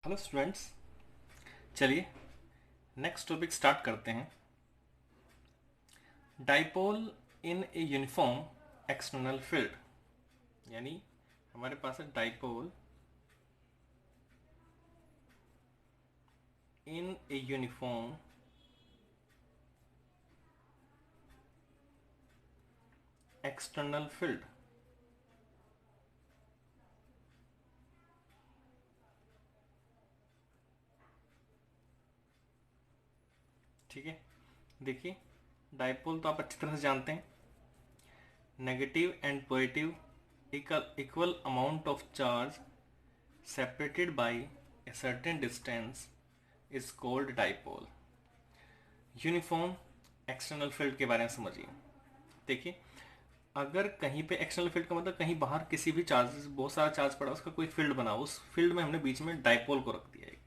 Hello students, चलिए next topic start करते हैं। Dipole in a uniform external field, यानी हमारे पास है dipole in a uniform external field. ठीक है, देखिए डाइपोल तो आप अच्छी तरह से जानते हैं। Negative and positive equal amount of charge separated by a certain distance is called dipole। Uniform external field के बारे में समझिए। देखिए, अगर कहीं पे एक्सटर्नल फील्ड का मतलब कहीं बाहर किसी भी चार्ज, बहुत सारा चार्ज पड़ा, उसका कोई फील्ड बना, उस फील्ड में हमने बीच में डाइपोल को रख दिया है।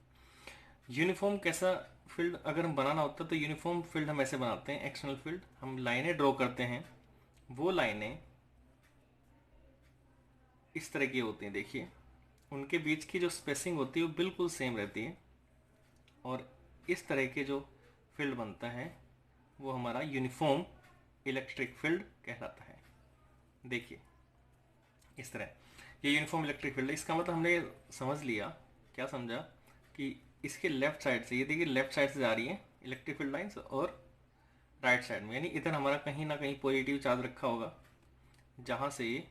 यूनिफॉर्म कैसा फील्ड अगर हम बनाना होता है तो यूनिफॉर्म फील्ड हम ऐसे बनाते हैं। एक्सटर्नल फील्ड हम लाइनें ड्रॉ करते हैं, वो लाइनें इस तरह की होती हैं। देखिए, उनके बीच की जो स्पेसिंग होती है वो बिल्कुल सेम रहती है, और इस तरह के जो फील्ड बनता है वो हमारा यूनिफॉर्म इलेक्ट्रिक फील्ड कहलाता है। देखिए इस तरह ये यूनिफॉर्म इलेक्ट्रिक फील्ड है। इसका मतलब हमने समझ लिया, क्या समझा, कि इसके लेफ्ट साइड से, ये देखिए लेफ्ट साइड से जा रही है इलेक्ट्रिक फील्ड लाइंस, और राइट साइड में यानी इधर हमारा कहीं ना कहीं पॉजिटिव चार्ज रखा होगा, जहाँ से ये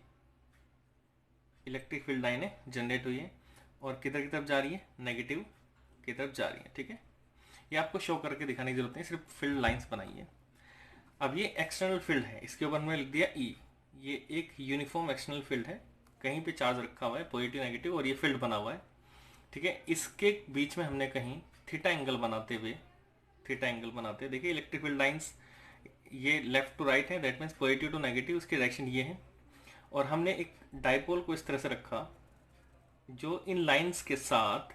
इलेक्ट्रिक फील्ड लाइनें जनरेट हुई है, और किधर की तरफ जा रही है, नेगेटिव की तरफ जा रही है। ठीक है, ये आपको शो करके दिखाने की जरूरत नहीं, सिर्फ फील्ड लाइंस बनाई है। अब ये एक्सटर्नल फील्ड है, इसके ऊपर हमने लिख दिया ई। ये एक यूनिफॉर्म एक्सटर्नल फील्ड है, कहीं पे चार्ज रखा हुआ है पॉजिटिव नेगेटिव, और ये फील्ड बना हुआ है। ठीक है, इसके बीच में हमने कहीं थीटा एंगल बनाते हुए, थीटा एंगल बनाते देखिए इलेक्ट्रिक फील्ड लाइंस ये लेफ्ट टू राइट है, that means positive to negative, उसकी डायरेक्शन ये है। और हमने एक डाइपोल को इस तरह से रखा जो इन लाइंस के साथ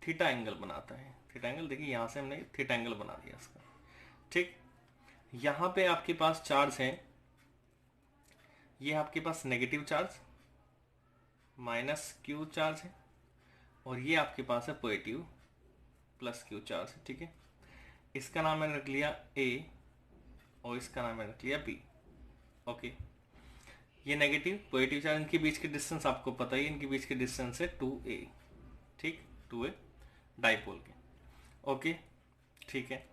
थीटा एंगल बनाता है। थीटा एंगल देखिए, यहां से हमने थीटा एंगल बना दिया इसका। ठीक, यहां पे आपके पास चार्ज है, ये आपके पास negative charge minus q charge है, और ये आपके पास है पॉजिटिव प्लस क्यू चार्ज है। ठीक है, इसका नाम मैंने रख लिया ए, और इसका नाम मैंने रख लिया बी। ओके, ये नेगेटिव पॉजिटिव चार्ज, इनके बीच के डिस्टेंस आपको पता ही, इनके बीच के डिस्टेंस है 2a। ठीक, 2a डाइपोल के। ओके, ठीक है,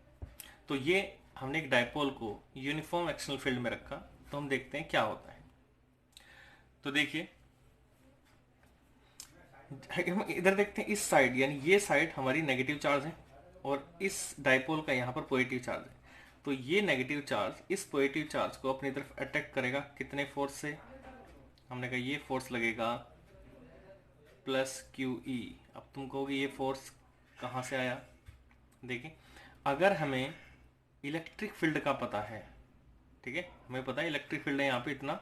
तो ये हमने एक डाइपोल को यूनिफॉर्म एक्सटर्नल फील्ड में रखा, तो हम देखते हैं क्या होता है। तो देखिए, हम इधर देखते हैं, इस साइड यानी ये साइड हमारी नेगेटिव चार्ज है, और इस डाइपोल का यहाँ पर पॉजिटिव चार्ज है। तो ये नेगेटिव चार्ज इस पॉजिटिव चार्ज को अपनी तरफ अटैक करेगा, कितने फोर्स से, हमने कहा ये फोर्स लगेगा प्लस क्यू ई। अब तुम कहोगे ये फोर्स कहाँ से आया। देखिए, अगर हमें इलेक्ट्रिक फील्ड का पता है, ठीक है, हमें पता है इलेक्ट्रिक फील्ड है यहाँ पे इतना,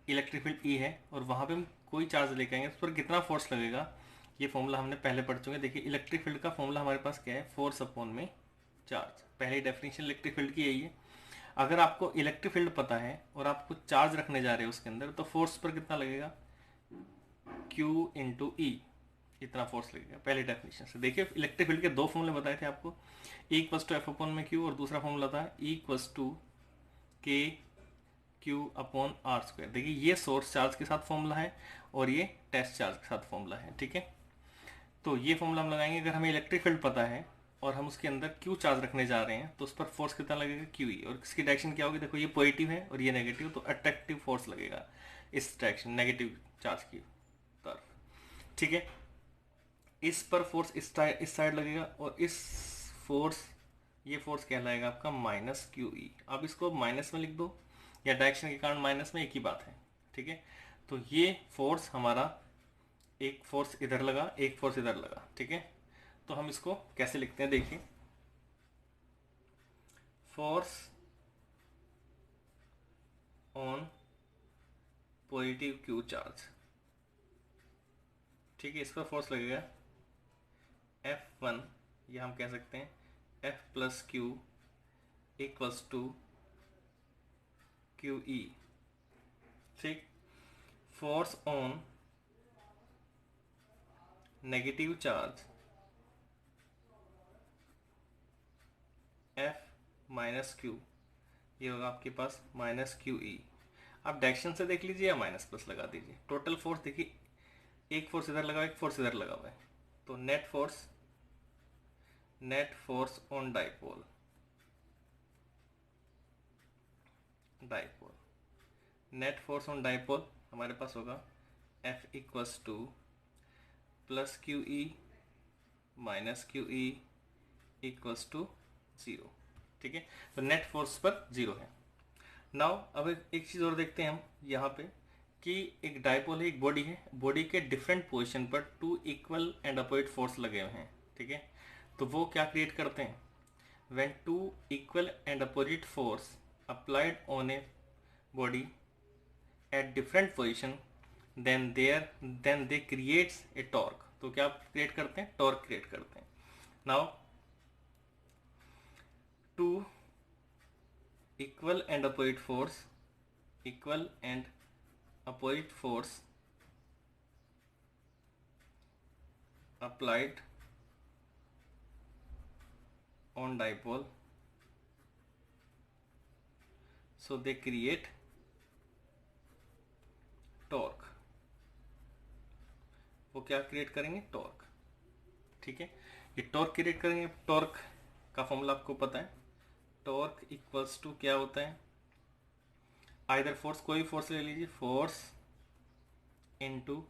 इलेक्ट्रिक फील्ड ई है, और वहाँ पे हम कोई चार्ज लेके आएंगे, उस पर कितना फोर्स लगेगा, ये फॉर्मूला हमने पहले पढ़ चुके हैं। देखिए इलेक्ट्रिक फील्ड का फॉर्मूला हमारे पास क्या है, फोर्स अपॉन में चार्ज। पहली डेफिनेशन इलेक्ट्रिक फील्ड की यही है। अगर आपको इलेक्ट्रिक फील्ड पता है और आप कुछ चार्ज रखने जा रहे हो उसके अंदर, तो फोर्स पर कितना लगेगा, Q इंटू ई, इतना फोर्स लगेगा पहली डेफिनेशन से। देखिए इलेक्ट्रिक फील्ड के दो फॉर्मूले बताए थे आपको, E equals to F upon में क्यू, और दूसरा फॉर्मूला था E equals to k q upon r square. देखिए ये सोर्स चार्ज के साथ फॉर्मूला है, और ये टेस्ट चार्ज के साथ फॉर्मूला है। ठीक है, तो ये फॉर्मूला हम लगाएंगे। अगर हमें इलेक्ट्रिक फील्ड पता है और हम उसके अंदर क्यू चार्ज रखने जा रहे हैं, तो उस पर फोर्स कितना लगेगा, क्यू ई, और इसकी डायरेक्शन क्या होगी, देखो ये पॉजिटिव है और ये नेगेटिव, तो अट्रैक्टिव फोर्स लगेगा इस डायरेक्शन नेगेटिव चार्ज की तरफ। ठीक है, इस पर फोर्स इस साइड लगेगा, और इस फोर्स, ये फोर्स कहलाएगा आपका माइनस क्यू ई। अब इसको माइनस में लिख दो, या डायरेक्शन के कारण माइनस में, एक ही बात है। ठीक है, तो ये फोर्स हमारा, एक फोर्स इधर लगा, एक फोर्स इधर लगा। ठीक है, तो हम इसको कैसे लिखते हैं, देखिए force on positive Q charge. ठीक है, इस पर फोर्स लगेगा F1, ये हम कह सकते हैं F plus q equals to q e. ठीक, force on negative charge F minus q, ये होगा आपके पास माइनस क्यू ई। आप डायरेक्शन से देख लीजिए या माइनस प्लस लगा दीजिए। टोटल फोर्स देखिए, एक फोर्स इधर लगा हुआ है, एक फोर्स इधर लगा हुआ है, तो net force on dipole net force on dipole हमारे पास होगा F equals to plus q E minus q E equals to zero. ठीक है, तो नेट फोर्स पर जीरो है। नाउ अब एक चीज़ और देखते हैं हम यहाँ पे कि एक डाइपोल है, एक बॉडी है, बॉडी के डिफरेंट पोजीशन पर two equal and opposite force लगे हुए हैं। ठीक है, तो वो क्या क्रिएट करते हैं, when two equal and opposite force applied on a body at different position then they creates a torque. तो क्या क्रिएट करते हैं, टॉर्क क्रिएट करते हैं। Now two equal and opposite force applied on dipole, so they create torque। वो क्या create करेंगे, torque. ठीक है, ये टॉर्क क्रिएट करेंगे। टॉर्क का फॉर्मूला आपको पता है, टॉर्क इक्वल्स टू क्या होता है, आइदर फोर्स, कोई भी फोर्स ले लीजिए, force into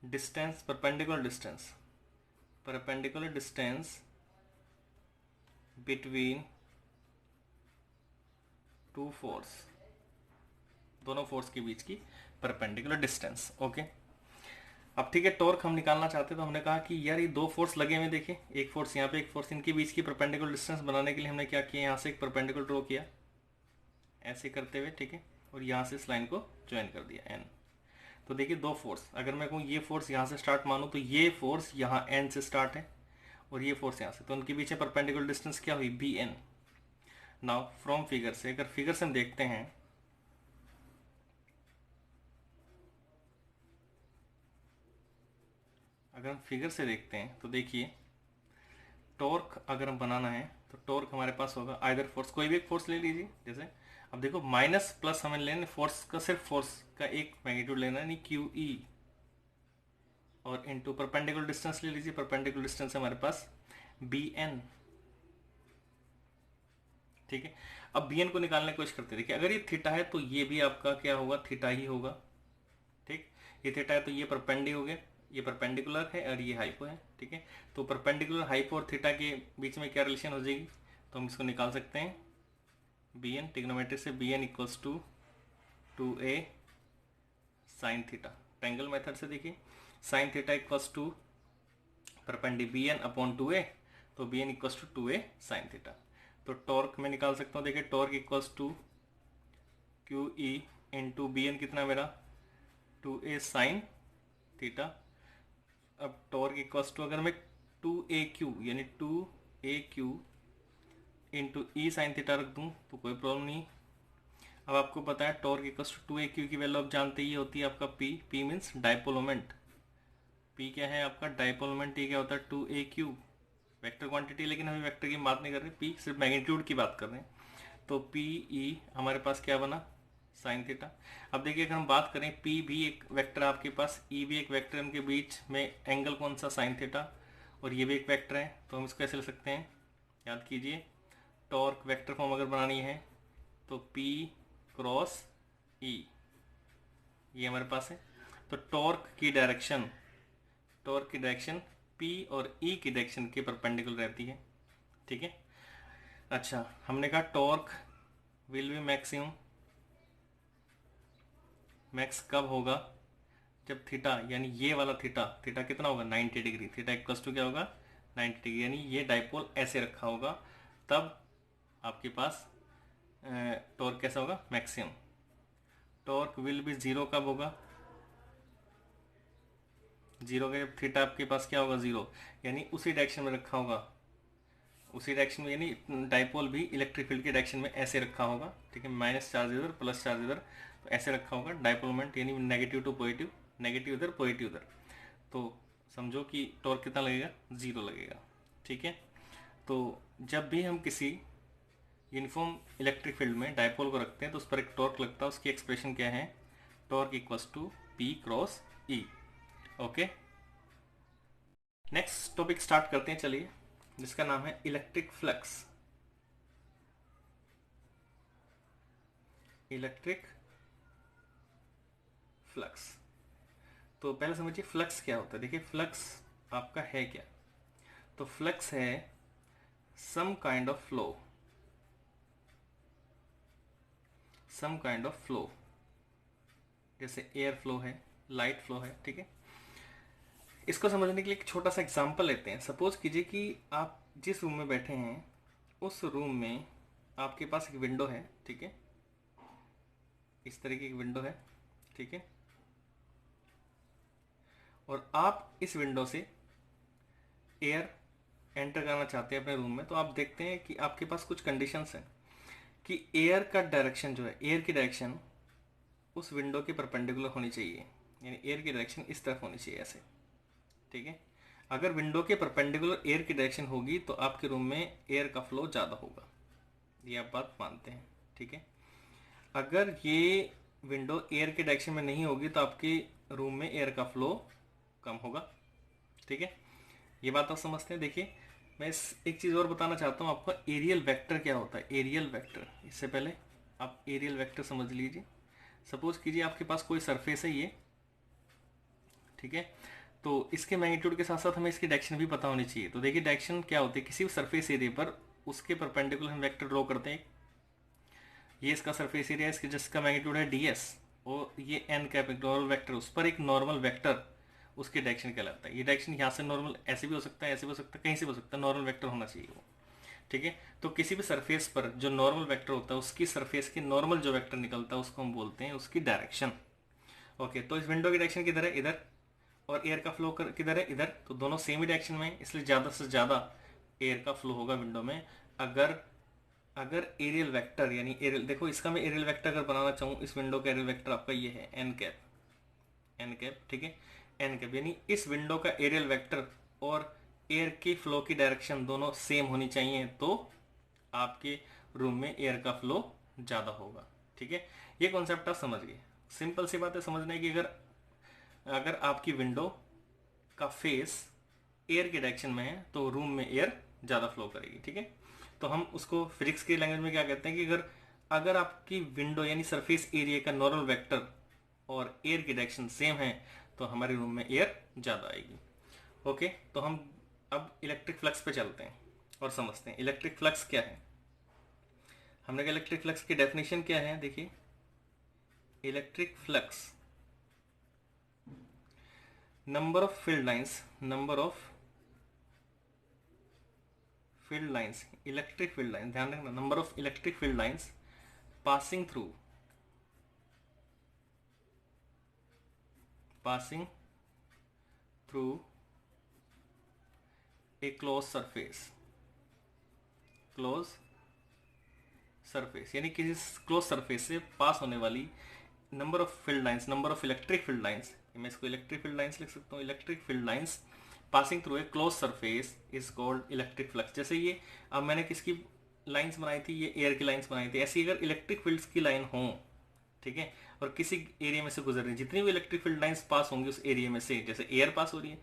distance, perpendicular distance between two force, दोनों फोर्स के बीच की परपेंडिकुलर डिस्टेंस। ओके, अब ठीक है, टॉर्क हम निकालना चाहते तो हमने कहा कि यार ये दो फोर्स लगे हुए, देखिए एक फोर्स यहाँ पे, एक फोर्स, इनके बीच की परपेंडिकुलर डिस्टेंस बनाने के लिए हमने क्या किया, यहाँ से एक परपेंडिकुलर ड्रॉ किया ऐसे करते हुए। ठीक है, और यहाँ से इस लाइन को ज्वाइन कर दिया एन। तो देखिए दो फोर्स, अगर मैं कहूँ ये फोर्स यहाँ से स्टार्ट मानूँ तो ये फोर्स यहाँ एन से स्टार्ट है और ये फोर्स यहाँ से, तो उनके बीच में परपेंडिकुलर डिस्टेंस क्या हुई, B N. Now from figure से, अगर फिगर से हम देखते हैं, अगर हम फिगर से देखते हैं तो देखिए टॉर्क अगर हम बनाना है तो टॉर्क हमारे पास होगा आइदर फोर्स, कोई भी एक फोर्स ले लीजिए। जैसे अब देखो माइनस प्लस हमें लेना फोर्स का, सिर्फ फोर्स का एक मैग्नीट्यूड लेना है, नहीं क्यू ई, और इनटू परपेंडिकुलर डिस्टेंस ले लीजिए। परपेंडिकुलर डिस्टेंस हमारे पास बी एन। ठीक है, अब बी एन को निकालने की कोशिश करते हैं। देखिए अगर ये थीटा है तो ये भी आपका क्या होगा, थीटा ही होगा। ठीक, ये थीटा है तो ये परपेंडी हो गया, ये परपेंडिकुलर है और ये हाइपो है। ठीक है, तो परपेंडिकुलर, हाइपो और थीटा के बीच में क्या रिलेशन हो जाएगी, तो हम इसको निकाल सकते हैं, बी एन ट्रिग्नोमेट्री से b n equals to 2a sine theta. Triangle method से देखिए sine theta equals to perpendicular b n upon 2a, तो b n equals to 2a sine theta. तो टॉर्क में निकाल सकता हूँ, देखिए torque equals to q e into b n कितना मेरा 2a साइन थीटा। अब टॉर्क इक्वल्स टू, अगर मैं 2aq यानी 2aq इंटू ई साइन थीटा रख दूँ तो कोई प्रॉब्लम नहीं। अब आपको पता है टॉर्क इक्वल्स टू 2aq की वैल्यू आप जानते ही होती है आपका p means dipole moment. p क्या है आपका डाइपोल मोमेंट, t क्या होता है 2aq, वेक्टर क्वांटिटी, लेकिन हमें वेक्टर की बात नहीं कर रहे, p सिर्फ मैग्नीट्यूड की बात कर रहे हैं। तो p e हमारे पास क्या बना, साइन थीटा। अब देखिए अगर हम बात करें p भी एक वेक्टर आपके पास, e भी एक वेक्टर, इनके बीच में एंगल कौन सा, साइन थीटा, और ये भी एक वेक्टर है, तो हम इसको ऐसे लिख सकते हैं, याद कीजिए टॉर्क वेक्टर फॉर्म अगर बनानी है तो p क्रॉस e, ये हमारे पास है। तो टॉर्क की डायरेक्शन p और e की डायरेक्शन के परपेंडिकुलर रहती है। ठीक है, अच्छा हमने कहा torque will be maximum, max कब होगा, जब थीटा यानी ये वाला थीटा कितना होगा 90 डिग्री, थीटा इक्वल्स टू क्या होगा 90 डिग्री, यानी ये डाइपोल ऐसे रखा होगा, तब आपके पास टॉर्क कैसा होगा, maximum. Torque will be zero कब होगा, जीरो का जब थीटा आपके पास क्या होगा जीरो, यानी उसी डायरेक्शन में रखा होगा, उसी डायरेक्शन में, यानी डाइपोल भी इलेक्ट्रिक फील्ड के डायरेक्शन में ऐसे रखा होगा। ठीक है, माइनस चार्ज इधर प्लस चार्ज इधर, तो ऐसे रखा होगा डाइपोल मोमेंट, यानी नेगेटिव टू पॉजिटिव, नेगेटिव इधर पॉजिटिव इधर। तो समझो कि टॉर्क कितना लगेगा, 0 लगेगा। ठीक है, तो जब भी हम किसी यूनिफॉर्म इलेक्ट्रिक फील्ड में डायपोल को रखते हैं तो उस पर एक टॉर्क लगता है, उसकी एक्सप्रेशन क्या है, torque equals to P cross E. Okay, next topic start करते हैं, चलिए, जिसका नाम है इलेक्ट्रिक फ्लक्स। इलेक्ट्रिक फ्लक्स, तो पहले समझिए फ्लक्स क्या होता है। देखिए फ्लक्स आपका है क्या, तो फ्लक्स है some kind of flow, some kind of flow, जैसे एयर फ्लो है, लाइट फ्लो है। ठीक है, इसको समझने के लिए एक छोटा सा एग्जांपल लेते हैं। सपोज कीजिए कि आप जिस रूम में बैठे हैं उस रूम में आपके पास एक विंडो है। ठीक है, इस तरीके की विंडो है। ठीक है, और आप इस विंडो से एयर एंटर करना चाहते हैं अपने रूम में, तो आप देखते हैं कि आपके पास कुछ कंडीशंस हैं कि एयर का डायरेक्शन जो है, एयर की डायरेक्शन उस विंडो के परपेंडिकुलर होनी चाहिए, यानी एयर की डायरेक्शन इस तरफ होनी चाहिए, ऐसे। ठीक है, अगर विंडो के परपेंडिकुलर एयर की डायरेक्शन होगी तो आपके रूम में एयर का फ्लो ज़्यादा होगा, ये आप बात मानते हैं। ठीक है, अगर ये विंडो एयर के डायरेक्शन में नहीं होगी तो आपके रूम में एयर का फ्लो कम होगा। ठीक है, ये बात आप समझते हैं। देखिए मैं एक चीज़ और बताना चाहता हूँ आपको, एरियल वेक्टर क्या होता है। एरियल वेक्टर, इससे पहले आप एरियल वेक्टर समझ लीजिए। सपोज कीजिए आपके पास कोई सरफेस है ये, ठीक है, तो इसके मैग्नीट्यूड के साथ साथ हमें इसकी डायरेक्शन भी पता होनी चाहिए। तो देखिए डायरेक्शन क्या होती है, किसी भी सरफेस एरिया पर उसके परपेंडिकुलर हम वेक्टर ड्रॉ करते हैं। ये इसका सरफेस एरिया है, इसके जिसका मैग्नीट्यूड है ds, और ये n कैप नॉर्मल वेक्टर, उस पर एक नॉर्मल वेक्टर उसकी डायरेक्शन कहलाता है। ये डायरेक्शन यहाँ से नॉर्मल ऐसे भी हो सकता है, ऐसे भी हो सकता है, कहीं से भी हो सकता है, नॉर्मल वेक्टर होना चाहिए वो। ठीक है, तो किसी भी सरफेस पर जो नॉर्मल वेक्टर होता है उसकी सरफेस के नॉर्मल जो वेक्टर निकलता है उसको हम बोलते हैं उसकी डायरेक्शन। ओके, तो इस विंडो की डायरेक्शन किधर है, इधर, और एयर का फ्लो किधर है, इधर, तो दोनों सेम ही डायरेक्शन में है, इसलिए ज़्यादा से ज़्यादा एयर का फ्लो होगा विंडो में। अगर अगर एरियल वेक्टर, यानी एरियल, देखो इसका मैं एरियल वेक्टर अगर बनाना चाहूँ, इस विंडो का एरियल वेक्टर आपका ये है एन कैप, एन कैप। ठीक है, एन कैप यानी इस विंडो का एरियल वेक्टर और एयर की फ्लो की डायरेक्शन दोनों सेम होनी चाहिए, तो आपके रूम में एयर का फ्लो ज़्यादा होगा। ठीक है, ये कॉन्सेप्ट आप समझ गए। सिंपल सी बात है समझने की, अगर अगर आपकी विंडो का फेस एयर के डायरेक्शन में है तो रूम में एयर ज़्यादा फ्लो करेगी। ठीक है, तो हम उसको फिजिक्स की लैंग्वेज में क्या कहते हैं कि अगर अगर आपकी विंडो यानी सरफेस एरिया का नॉर्मल वेक्टर और एयर की डायरेक्शन सेम है तो हमारे रूम में एयर ज़्यादा आएगी। ओके, तो हम अब इलेक्ट्रिक फ्लक्स पे चलते हैं और समझते हैं इलेक्ट्रिक फ्लक्स क्या है। हमने कहा इलेक्ट्रिक फ्लक्स की डेफिनेशन क्या है। देखिए electric flux, number of field lines, number of field lines, electric field lines, ध्यान रखना, number of electric field lines passing through a close surface, close surface यानी किसी क्लोज सरफेस से पास होने वाली number of field lines, number of electric field lines, मैं इसको electric field lines लिख सकता हूँ, electric field lines passing through a close surface is called electric flux. जैसे ये अब मैंने किसकी लाइंस बनाई थी, ये एयर की लाइंस बनाई थी, ऐसी अगर इलेक्ट्रिक फील्ड्स की लाइन हो, ठीक है, और किसी एरिया में से गुजर रही, जितनी भी इलेक्ट्रिक फील्ड लाइंस पास होंगी उस एरिया में से, जैसे एयर पास हो रही है,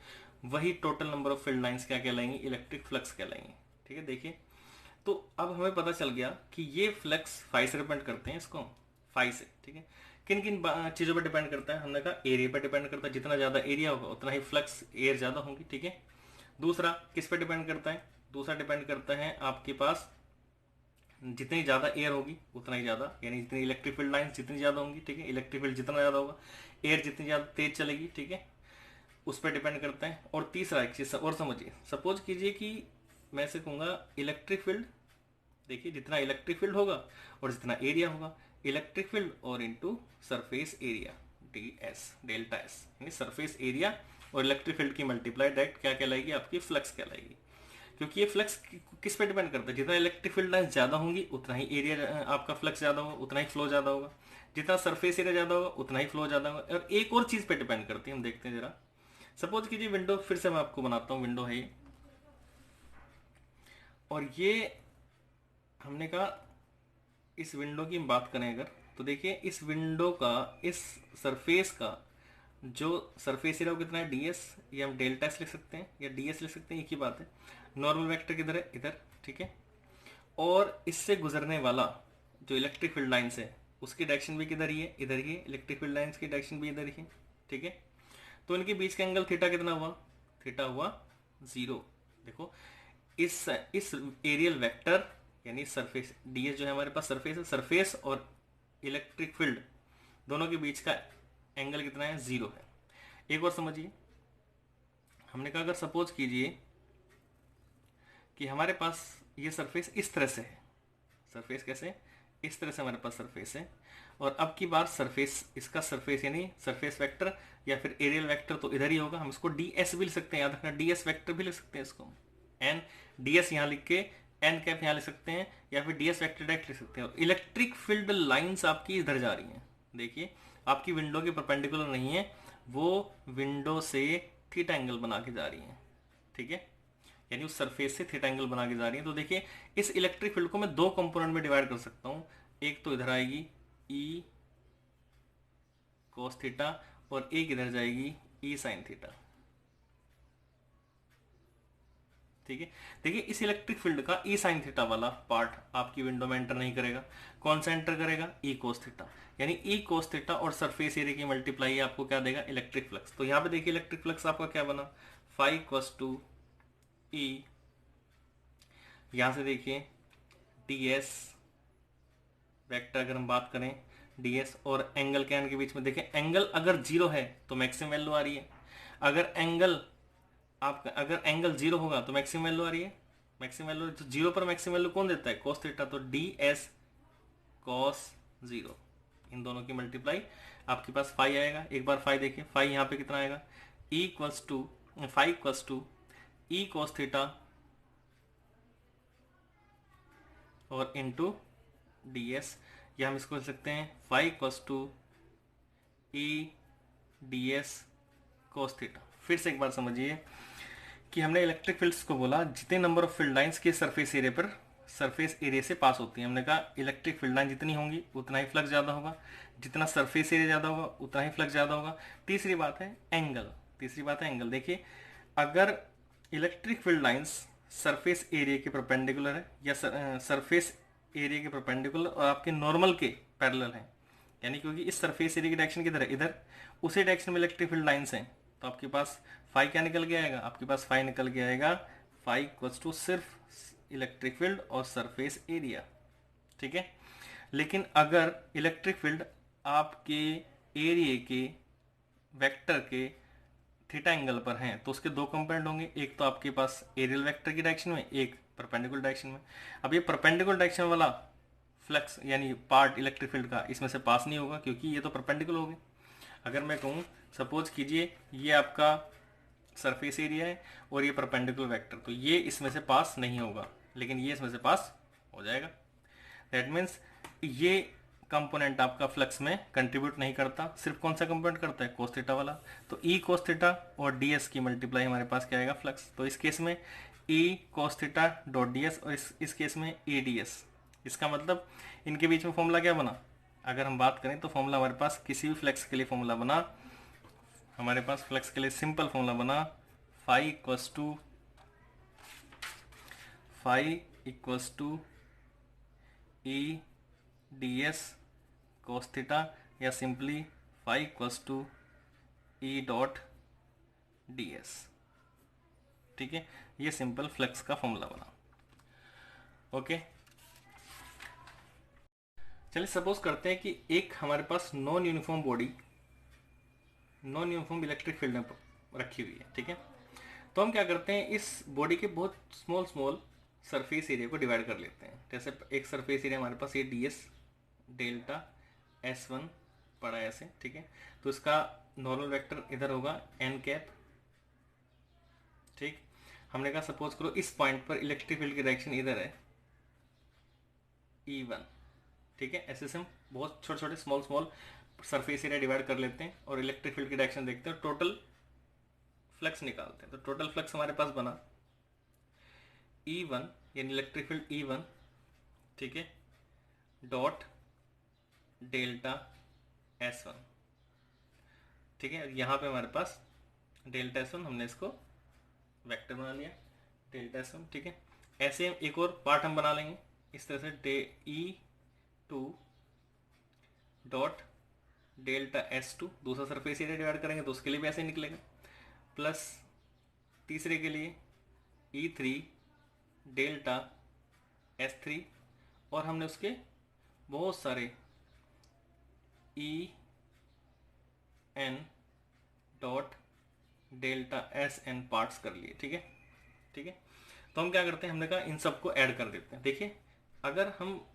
वही total number of field lines क्या कहलाएंगी, इलेक्ट्रिक फ्लक्स कहलाएंगी। ठीक है, देखिए तो अब हमें पता चल गया कि ये फ्लक्स फाई से डिपेंड करते हैं, इसको फाई से। ठीक है, किन किन चीज़ों पर डिपेंड करता है, हमने कहा एरिया पर डिपेंड करता है, जितना ज़्यादा एरिया होगा उतना ही फ्लक्स एयर ज़्यादा होंगी। ठीक है, दूसरा किस पे डिपेंड करता है, दूसरा डिपेंड करता है आपके पास जितनी ज़्यादा एयर होगी उतना ही ज़्यादा, यानी जितनी इलेक्ट्रिक फील्ड लाइंस जितनी ज़्यादा होंगी, ठीक है, इलेक्ट्रिक फील्ड जितना ज़्यादा होगा, एयर जितनी ज़्यादा तेज चलेगी, ठीक है, उस पर डिपेंड करता है। और तीसरा एक चीज़ और समझिए, सपोज कीजिए कि मैं से कहूँगा इलेक्ट्रिक फील्ड, देखिए जितना इलेक्ट्रिक फील्ड होगा और जितना एरिया होगा, इलेक्ट्रिक फील्ड और into surface area, ds delta s, यानी सरफेस एरिया और इलेक्ट्रिक फील्ड की मल्टीप्लाई डायरेक्ट क्या कहलाएगी, आपकी फ्लक्स कहलाएगी। क्योंकि ये फ्लक्स किस पे डिपेंड करता है, जितना इलेक्ट्रिक फील्ड लाइंस ज़्यादा होंगी उतना ही एरिया आपका फ्लक्स ज़्यादा होगा, उतना ही फ्लो ज़्यादा होगा, जितना सरफेस एरिया ज़्यादा होगा उतना ही फ्लो ज़्यादा होगा। और एक और चीज़ पे डिपेंड करती है, हम देखते हैं जरा, सपोज कीजिए विंडो, फिर से मैं आपको बनाता हूँ, विंडो है ये, और ये हमने कहा इस विंडो की हम बात करें अगर, तो देखिए इस विंडो का, इस सरफेस का जो सरफेस एरिया वो कितना है, ds, ये हम डेल्टा एस लिख सकते हैं या ds लिख सकते हैं, एक ही बात है। नॉर्मल वेक्टर किधर है, इधर, ठीक है। और इससे गुजरने वाला जो इलेक्ट्रिक फील्ड लाइन्स है उसकी डायरेक्शन भी किधर ही है, इधर ही है। इलेक्ट्रिक फील्ड लाइन्स की डायरेक्शन भी इधर ही है, ठीक है। तो इनके बीच का एंगल थीटा कितना हुआ, थीटा हुआ 0। देखो इस एरियल वेक्टर यानी सरफेस ds जो है हमारे पास सरफेस है, सरफेस और इलेक्ट्रिक फील्ड दोनों के बीच का एंगल कितना है, 0 है। एक और समझिए, हमने कहा अगर सपोज कीजिए कि हमारे पास ये सरफेस इस तरह से है, सरफेस कैसे, इस तरह से हमारे पास सरफेस है, और अब की बार सरफेस, इसका सरफेस यानी सरफेस वेक्टर या फिर एरियल वेक्टर तो इधर ही होगा। हम इसको ds भी लिख सकते हैं, याद रखना ds वेक्टर भी लिख सकते हैं इसको, n ds यहाँ लिख के n कैप यहाँ लिख सकते हैं, या फिर ds वेक्टर डायरेक्ट लिख सकते हैं। और इलेक्ट्रिक फील्ड लाइंस आपकी इधर जा रही हैं, देखिए आपकी विंडो के परपेंडिकुलर नहीं है, वो विंडो से थीटा एंगल बना के जा रही हैं, ठीक है, यानी उस सरफेस से थीटा एंगल बना के जा रही है। तो देखिए इस इलेक्ट्रिक फील्ड को मैं दो कंपोनेंट में डिवाइड कर सकता हूं, एक तो इधर आएगी ई कोस थीटा और एक इधर जाएगी ई साइन थीटा, ठीक है। देखिए इस इलेक्ट्रिक फील्ड का ई साइन थीटा वाला पार्ट आपकी विंडो में एंटर नहीं करेगा, कौन सा एंटर करेगा, ई कोस थीटा, यानी ई कोस थीटा और सरफेस एरिया की मल्टीप्लाई आपको क्या देगा, इलेक्ट्रिक फ्लक्स। तो यहाँ पे देखिए इलेक्ट्रिक फ्लक्स आपका क्या बना, फाइव इक्वल्स टू ई, यहां से देखिए ds वेक्टर अगर हम बात करें ds और एंगल के एंड के बीच में, देखिए एंगल अगर 0 है तो मैक्सिमम वैल्यू आ रही है, अगर एंगल आपका, अगर एंगल 0 होगा तो मैक्सिमम वैल्यू आ रही है, मैक्सिमम वैल्यू। तो 0 पर मैक्सिमम वैल्यू कौन देता है, cos थीटा, तो ds cos 0, इन दोनों की मल्टीप्लाई आपके पास फाइव आएगा। एक बार फाइव देखिए, फाइव यहाँ पे कितना आएगा, e equals to five equals to E cos theta और इंटू ds, या हम इसको लिख सकते हैं five equals to E ds cos theta. फिर से एक बार समझिए कि हमने इलेक्ट्रिक फील्ड्स को बोला जितने नंबर ऑफ फील्ड लाइंस के सरफेस एरिया पर, सरफेस एरिया से पास होती है, हमने कहा इलेक्ट्रिक फील्ड लाइन जितनी होंगी उतना ही फ्लक्स ज़्यादा होगा, जितना सरफेस एरिया ज़्यादा होगा उतना ही फ्लक्स ज़्यादा होगा। तीसरी बात है एंगल, तीसरी बात है एंगल। देखिए अगर electric field lines surface area के परपेंडिकुलर है या सरफेस एरिया के परपेंडिकुलर और आपके नॉर्मल के पैरेलल हैं, यानी क्योंकि इस सरफेस एरिया की डायरेक्शन किधर है, इधर, उसी डायरेक्शन में इलेक्ट्रिक फील्ड लाइंस हैं, तो आपके पास फाइव क्या निकल के आएगा, आपके पास फाइव निकल के आएगा, फाइव इक्वल्स टू सिर्फ इलेक्ट्रिक फील्ड और सरफेस एरिया, ठीक है। लेकिन अगर इलेक्ट्रिक फील्ड आपके एरिया के वेक्टर के थीटा एंगल पर हैं तो उसके दो कंपोनेंट होंगे, एक तो आपके पास एरियल वेक्टर की डायरेक्शन में, एक परपेंडिकुलर डायरेक्शन में। अब ये परपेंडिकुलर डायरेक्शन वाला फ्लक्स यानी पार्ट इलेक्ट्रिक फील्ड का इसमें से पास नहीं होगा क्योंकि ये तो परपेंडिकुलर हो गए। अगर मैं कहूँ सपोज कीजिए ये आपका सरफेस एरिया है और ये परपेंडिकुलर वेक्टर, तो ये इसमें से पास नहीं होगा, लेकिन ये इसमें से पास हो जाएगा। दैट मीन्स ये कंपोनेंट आपका फ्लक्स में कंट्रीब्यूट नहीं करता, सिर्फ कौन सा कंपोनेंट करता है, कोस थीटा वाला। तो ई कोस थीटा और ds की मल्टीप्लाई हमारे पास क्या आएगा, फ्लक्स। तो इस केस में ई कोस थीटा डॉट ds और इस केस में ए ds। इसका मतलब इनके बीच में फॉर्मूला क्या बना, अगर हम बात करें तो फॉर्मूला हमारे पास किसी भी फ्लक्स के लिए फॉर्मूला बना, हमारे पास फ्लक्स के लिए सिंपल फॉर्मूला बना phi equals to E ds cos theta, या simply phi equals to e dot ds, ठीक है। ये सिंपल फ्लक्स का फॉर्मूला बना, ओके। चलिए सपोज करते हैं कि एक हमारे पास non uniform body, non uniform electric field में रखी हुई है, ठीक है। तो हम क्या करते हैं, इस बॉडी के बहुत स्मॉल स्मॉल सरफेस एरिया को डिवाइड कर लेते हैं। जैसे एक सरफेस एरिया हमारे पास ये ds डेल्टा S1 पड़ा है ऐसे, ठीक है। तो इसका नॉर्मल वेक्टर इधर होगा n कैप, ठीक। हमने कहा सपोज करो इस पॉइंट पर इलेक्ट्रिक फील्ड की डायरेक्शन इधर है E1, ठीक है। ऐसे से हम बहुत छोटे छोटे small small surface area divide कर लेते हैं और इलेक्ट्रिक फील्ड की डायरेक्शन देखते हैं, टोटल फ्लक्स निकालते हैं। तो टोटल फ्लक्स हमारे पास बना E1 यानी इलेक्ट्रिक फील्ड E1, ठीक है, डॉट डेल्टा S1, ठीक है। यहाँ पे हमारे पास डेल्टा S1, हमने इसको वेक्टर बना लिया डेल्टा S1, ठीक है। ऐसे एक और पार्ट हम बना लेंगे इस तरह से, E2 डॉट डेल्टा S2, दूसरा सरफेस एरिया डिवाइड करेंगे तो उसके लिए भी ऐसे निकलेगा, प्लस तीसरे के लिए E3 डेल्टा S3, और हमने उसके बहुत सारे EN dot delta SN parts कर लिए, ठीक है, ठीक है। तो हम क्या करते हैं, हमने कहा इन सबको ऐड कर देते हैं। देखिए अगर हम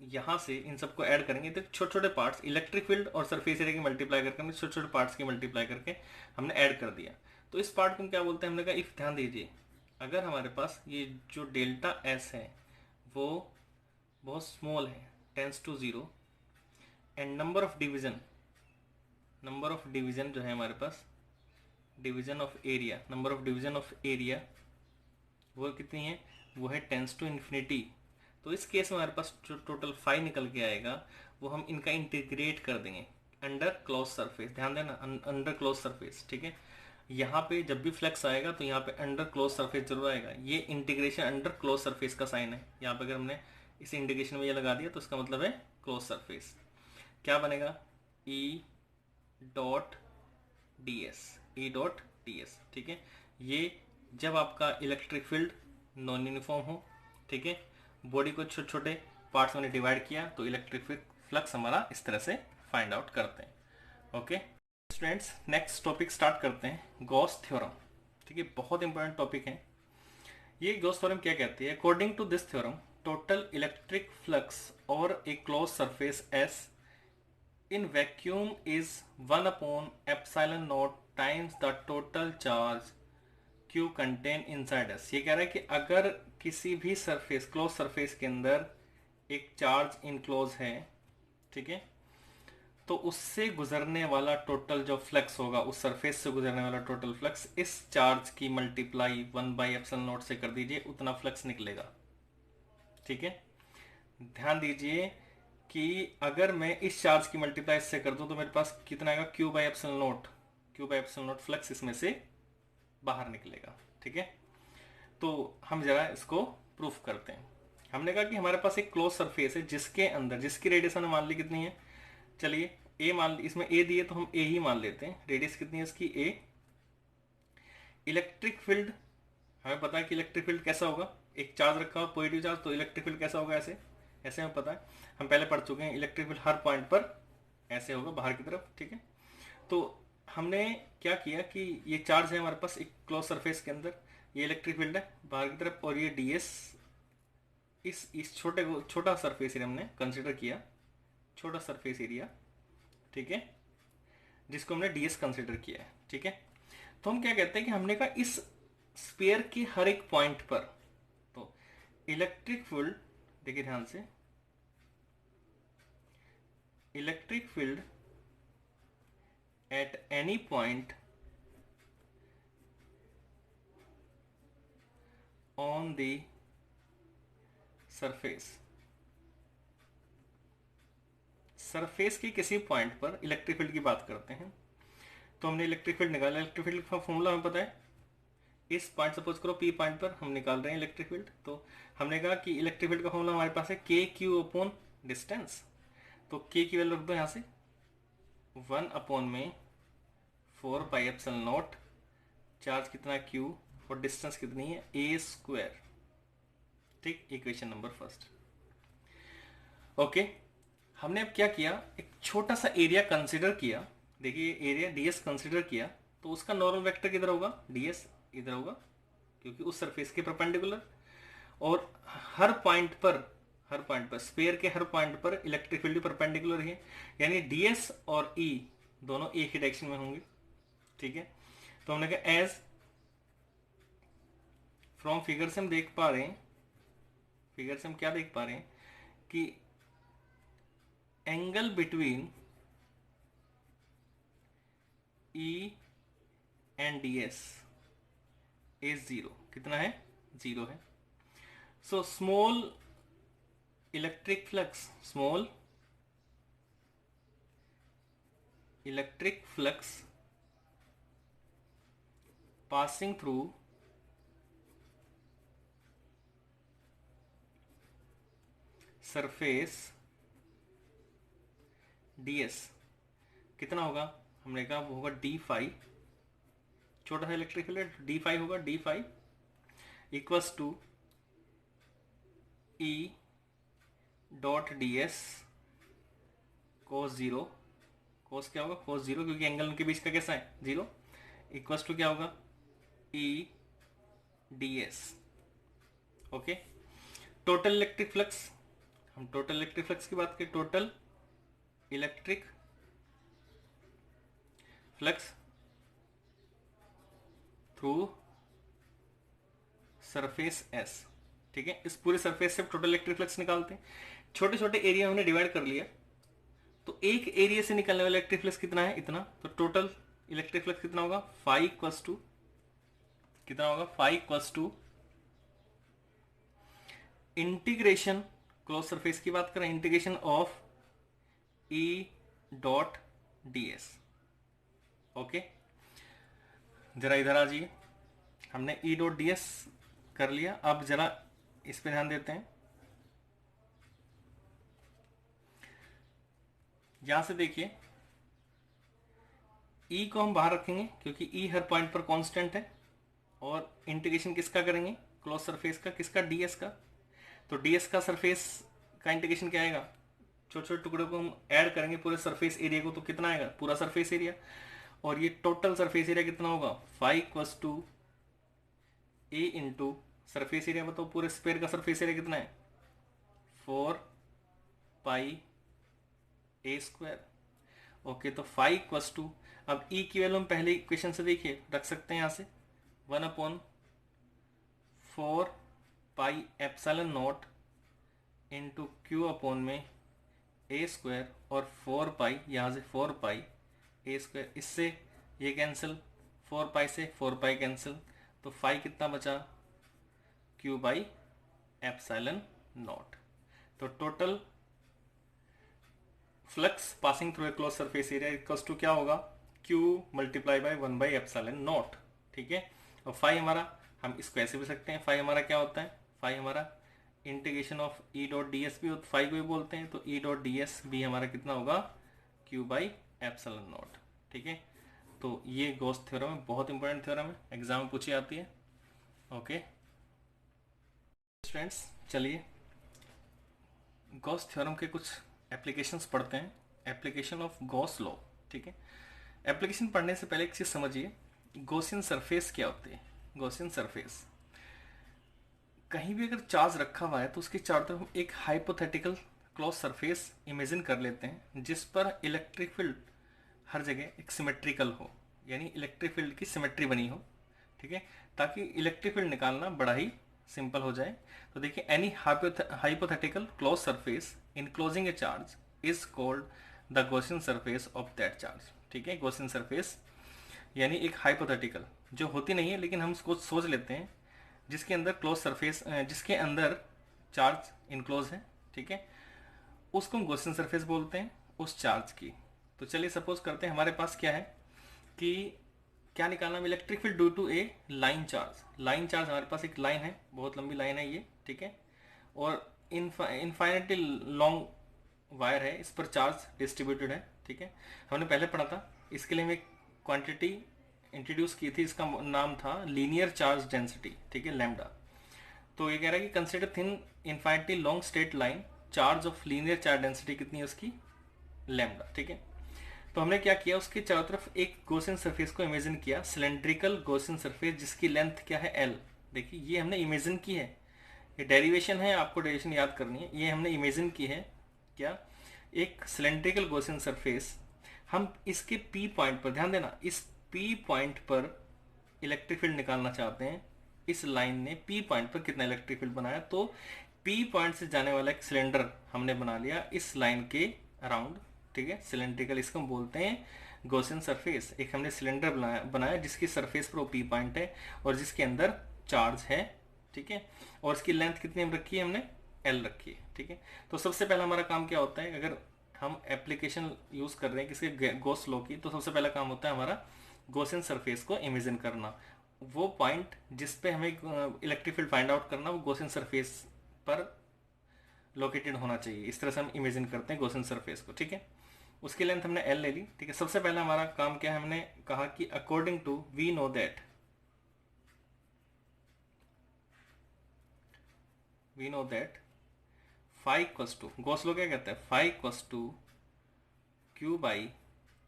यहाँ से इन सबको ऐड करेंगे तो छोटे छोटे पार्ट्स, इलेक्ट्रिक फील्ड और सरफेस एरिया की मल्टीप्लाई करके हमने छोटे छोटे पार्ट्स की मल्टीप्लाई करके हमने ऐड कर दिया। तो इस पार्ट को हम क्या बोलते हैं, हमने कहा इफ, ध्यान दीजिए, अगर हमारे पास ये जो डेल्टा S है वो बहुत स्मॉल है, tends to 0, and number of division जो है हमारे पास, division of area, number of division of area वो कितनी है, वो है टेंस टू इन्फिनिटी। तो इस केस में हमारे पास जो टोटल 5 निकल के आएगा वो हम इनका इंटीग्रेट कर देंगे अंडर क्लोज सरफेस। ध्यान देना, अंडर क्लोज सरफेस, ठीक है। यहाँ पे जब भी फ्लक्स आएगा तो यहाँ पे अंडर क्लोज सरफेस जरूर आएगा। ये इंटीग्रेशन अंडर क्लोज सरफेस का साइन है। यहाँ पे अगर हमने इस इंटीग्रेशन में ये लगा दिया तो इसका मतलब है क्लोज सरफेस। क्या बनेगा, ई डॉट डी एस, ठीक है। ये जब आपका इलेक्ट्रिक फील्ड नॉन यूनिफॉर्म हो, ठीक है, बॉडी को छोटे छोटे पार्ट्स में डिवाइड किया तो इलेक्ट्रिक फ्लक्स हमारा इस तरह से फाइंड आउट करते हैं। Okay students, next topic start करते हैं, गॉस थ्योरम, ठीक है, बहुत इंपॉर्टेंट टॉपिक है ये। गॉस थ्योरम क्या कहती है, according to this theorem total electric flux over a close surface S in vacuum is 1 upon epsilon naught times the total charge Q contain inside S। ये कह रहा है कि अगर किसी भी सरफेस, क्लोज सरफेस के अंदर एक चार्ज इनक्लोज है, ठीक है, तो उससे गुजरने वाला टोटल जो फ्लक्स होगा, उस सरफेस से गुजरने वाला टोटल फ्लक्स इस चार्ज की मल्टीप्लाई 1/एप्सिलॉन नॉट से कर दीजिए, उतना फ्लक्स निकलेगा, ठीक है। ध्यान दीजिए कि अगर मैं इस चार्ज की मल्टीप्लाई इससे कर दूं तो मेरे पास कितना आएगा, Q/एप्सिलॉन नॉट फ्लक्स इसमें से बाहर निकलेगा, ठीक है। तो हम जरा इसको प्रूफ करते हैं। हमने कहा कि हमारे पास एक क्लोज सरफेस है जिसके अंदर, जिसकी रेडियस मान ली कितनी है, चलिए ए मान, इसमें ए दिए तो हम ए ही मान लेते हैं। रेडियस कितनी है इसकी, ए। इलेक्ट्रिक फील्ड, हमें पता है कि इलेक्ट्रिक फील्ड कैसा होगा, एक चार्ज रखा हुआ पॉजिटिव चार्ज, तो इलेक्ट्रिक फील्ड कैसा होगा, ऐसे ऐसे हमें पता है, हम पहले पढ़ चुके हैं। इलेक्ट्रिक फील्ड हर पॉइंट पर ऐसे होगा बाहर की तरफ, ठीक है। तो हमने क्या किया कि ये चार्ज है हमारे पास एक क्लोज सरफेस के अंदर, ये इलेक्ट्रिक फील्ड है बाहर की तरफ, और ये ds, इस छोटा सरफेस एरिया हमने कंसिडर किया, छोटा सरफेस एरिया, ठीक है, जिसको हमने ds कंसिडर किया है, ठीक है। तो हम क्या कहते हैं कि हमने कहा इस स्फीयर के हर एक पॉइंट पर, तो इलेक्ट्रिक फील्ड, देखिए ध्यान से, electric field at any point on the surface, surface की किसी पॉइंट पर इलेक्ट्रिक फील्ड की बात करते हैं। तो हमने इलेक्ट्रिक फील्ड निकाला, इलेक्ट्रिक फील्ड का फॉर्मूला हमें पता है, इस पॉइंट सपोज करो P पॉइंट पर हम निकाल रहे हैं इलेक्ट्रिक फील्ड। तो हमने कहा कि इलेक्ट्रिक फील्ड का फॉर्मूला हमारे पास है KQ अपॉन डिस्टेंस। तो K की वैल्यू रख दो यहाँ से 1/4πε0, चार्ज कितना Q और डिस्टेंस कितनी है a², ठीक, इक्वेशन नंबर फर्स्ट। ओके, हमने अब क्या किया, एक छोटा सा एरिया कंसिडर किया, देखिए एरिया ds कंसिडर किया, तो उसका नॉर्मल वेक्टर किधर होगा, ds इधर होगा क्योंकि उस सरफेस के परपेंडिकुलर, और हर पॉइंट पर स्फीयर के हर पॉइंट पर इलेक्ट्रिक फील्ड परपेंडिकुलर है, यानी ds और E दोनों एक ही डायरेक्शन में होंगे, ठीक है। तो हमने कहा एज फ्रॉम फिगर से हम देख पा रहे हैं, फिगर से हम क्या देख पा रहे हैं कि angle between E and D S is zero, कितना है, जीरो है। So small electric flux, small electric flux passing through surface ds कितना होगा, हमने कहा वो होगा डी फाई, छोटा सा इलेक्ट्रिक फील्ड डी फाई होगा, d phi equals to e dot D s cos zero, cos क्या होगा, कोस जीरो, क्योंकि एंगल उनके बीच का कैसा है, जीरो, इक्वल्स टू क्या होगा, E D S. Okay, total electric flux, हम टोटल इलेक्ट्रिक फ्लक्स की बात करें, total electric flux through surface S, ठीक है, इस पूरे सरफेस से टोटल इलेक्ट्रिक फ्लक्स निकालते हैं। छोटे छोटे एरिया हमने डिवाइड कर लिया, तो एक एरिया से निकलने वाला इलेक्ट्रिक फ्लक्स कितना है, इतना, तो टोटल इलेक्ट्रिक फ्लक्स कितना होगा, फाई इक्वल्स टू, कितना होगा, phi equals to integration, close surface की बात करें, integration of E dot D S. Okay, जरा इधर आ जाइए, हमने ई डॉट डी एस कर लिया, अब जरा इस पे ध्यान देते हैं। यहां से देखिए, ई को हम बाहर रखेंगे क्योंकि ई हर पॉइंट पर कांस्टेंट है, और इंटीग्रेशन किसका करेंगे, क्लोज सरफेस का, किसका, डीएस का। तो डीएस का सरफेस का इंटीग्रेशन क्या आएगा, छोटे छोटे टुकड़ों को हम ऐड करेंगे पूरे सरफेस एरिया को, तो कितना आएगा, पूरा सरफेस एरिया, और ये टोटल सरफेस एरिया कितना होगा, phi equals to A into surface area, बताओ पूरे स्क्वायर का सरफेस एरिया कितना है, 4 पाई ए स्क्वायर। ओके, तो फाई इक्वल्स टू, अब ई की वैल्यू हम पहले इक्वेशन से देखिए रख सकते हैं, यहां से 1/4 pi epsilon not into Q upon में ए स्क्वायर, और 4 पाई, यहाँ से 4 पाई ए स्क्वायर, इससे ये कैंसिल, 4 पाई से 4 पाई कैंसिल, तो फाई कितना बचा, क्यू बाई एप्सिलॉन नॉट। तो total flux passing through a close surface area equals to क्या होगा, Q multiply by 1 by epsilon naught, ठीक है। और फाई हमारा, हम इसको ऐसे भी सकते हैं, फाई हमारा क्या होता है, फाई हमारा integration of E dot D S भी फाई को भी बोलते हैं, तो ई डॉट डी एस भी हमारा कितना होगा, क्यू बाई एप्सिलॉन नॉट, ठीक है। तो ये गॉस थ्योरम है, बहुत इंपॉर्टेंट थ्योरम है, एग्जाम में पूछी आती है। ओके स्टूडेंट्स, चलिए गॉस थ्योरम के कुछ एप्लीकेशंस पढ़ते हैं, एप्लीकेशन ऑफ गॉस लॉ, ठीक है। एप्लीकेशन पढ़ने से पहले एक चीज समझिए, गॉसियन सरफेस क्या होती है। गॉसियन सरफेस, कहीं भी अगर चार्ज रखा हुआ है तो उसके चारों तरफ हम एक हाइपोथेटिकल क्लोज सरफेस इमेजिन कर लेते हैं, जिस पर इलेक्ट्रिक फील्ड हर जगह एक सिमेट्रिकल हो, यानी इलेक्ट्रिक फील्ड की सिमेट्री बनी हो, ठीक है, ताकि इलेक्ट्रिक फील्ड निकालना बड़ा ही सिंपल हो जाए। तो देखिए, any hypothetical close surface enclosing A charge is called the Gaussian surface of that charge, ठीक है। गॉसियन सरफेस यानी एक हाइपोथेटिकल, जो होती नहीं है लेकिन हम उसको सोच लेते हैं, जिसके अंदर क्लोज सरफेस, जिसके अंदर चार्ज इनक्लोज है, ठीक है, उसको हम गॉसियन सरफेस बोलते हैं, उस चार्ज की। तो चलिए सपोज करते हैं हमारे पास क्या है कि क्या निकालना, electric field due to a line charge. Line charge हमारे पास एक लाइन है, बहुत लंबी लाइन है ये, ठीक है, और इनफाइनिटली लॉन्ग वायर है, इस पर चार्ज डिस्ट्रीब्यूटेड है, ठीक है। हमने पहले पढ़ा था, इसके लिए हम एक क्वांटिटी इंट्रोड्यूस की थी, इसका नाम था लीनियर चार्ज डेंसिटी, ठीक है, लैम्डा। तो ये कह रहा है कि consider thin infinitely long straight line, charge of linear charge density कितनी है उसकी, लैम्डा, ठीक है। तो हमने क्या किया, उसके चारों तरफ एक गॉसियन सरफेस को इमेजिन किया, सिलेंड्रिकल गॉसियन सरफेस, जिसकी लेंथ क्या है, एल। देखिए ये हमने इमेजिन की है, ये डेरिवेशन है, आपको डेरिवेशन याद करनी है, ये हमने इमेजिन की है क्या, एक सिलेंड्रिकल गॉसियन सरफेस। हम इसके पी पॉइंट पर ध्यान देना, इस पी पॉइंट पर इलेक्ट्रिक फील्ड निकालना चाहते हैं। इस लाइन ने पी पॉइंट पर कितना इलेक्ट्रिक फील्ड बनाया, तो पी पॉइंट से जाने वाला एक सिलेंडर हमने बना लिया इस लाइन के अराउंड, ठीक है, सिलेंड्रिकल, इसको हम बोलते हैं गॉसियन सरफेस, एक हमने सिलेंडर बनाया जिसकी सरफेस पर पी पॉइंट है और जिसके अंदर चार्ज है, ठीक है, और इसकी लेंथ कितनी रखी है हमने, एल रखी है, ठीक है। तो सबसे पहला हमारा काम क्या होता है, अगर हम एप्लीकेशन यूज कर रहे हैं किसके, गॉस लॉ की, तो सबसे पहला काम होता है हमारा गॉसियन सरफेस को इमेजिन करना। वो पॉइंट जिस पे हमें इलेक्ट्रिक फील्ड फाइंड आउट करना, वो गॉसियन सरफेस पर लोकेटेड होना चाहिए। इस तरह से हम इमेजिन करते हैं गॉसियन सरफेस को, ठीक है। उसकी लेंथ हमने एल ले ली, ठीक है। सबसे पहला हमारा काम क्या है, हमने कहा कि according to we know that phi equals to, Gauss law क्या कहता है, phi equals to Q by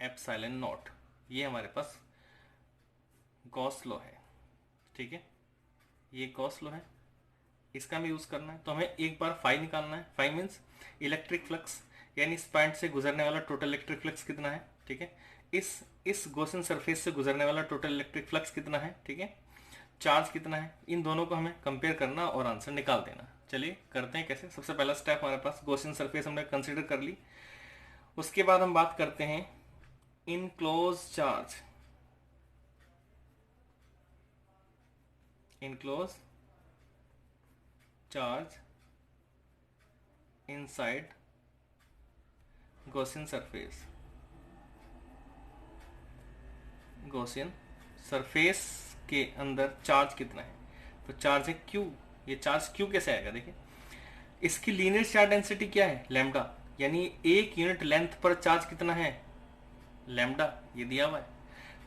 epsilon naught. ये हमारे पास गॉस लॉ है, ठीक है, ये गॉस लॉ है, इसका हमें यूज करना है। तो हमें एक बार फाई निकालना है। फाई मीन्स इलेक्ट्रिक फ्लक्स, यानी इस पॉइंट से गुजरने वाला टोटल इलेक्ट्रिक फ्लक्स कितना है, ठीक है। इस गॉसियन सरफेस से गुजरने वाला टोटल इलेक्ट्रिक फ्लक्स कितना है, ठीक है। चार्ज कितना है, इन दोनों को हमें कंपेयर करना और आंसर निकाल देना। चलिए करते हैं कैसे। सबसे पहला स्टेप हमारे पास गॉसियन सरफेस हमने कंसिडर कर ली। उसके बाद हम बात करते हैं enclose charge, enclose charge inside Gaussian surface. Gaussian surface के अंदर चार्ज कितना है, तो चार्ज है Q। ये चार्ज Q कैसे आएगा, देखिए इसकी लीनियर चार्ज डेंसिटी क्या है, लैम्डा, यानी एक यूनिट लेंथ पर चार्ज कितना है, लैम्डा, ये दिया हुआ है।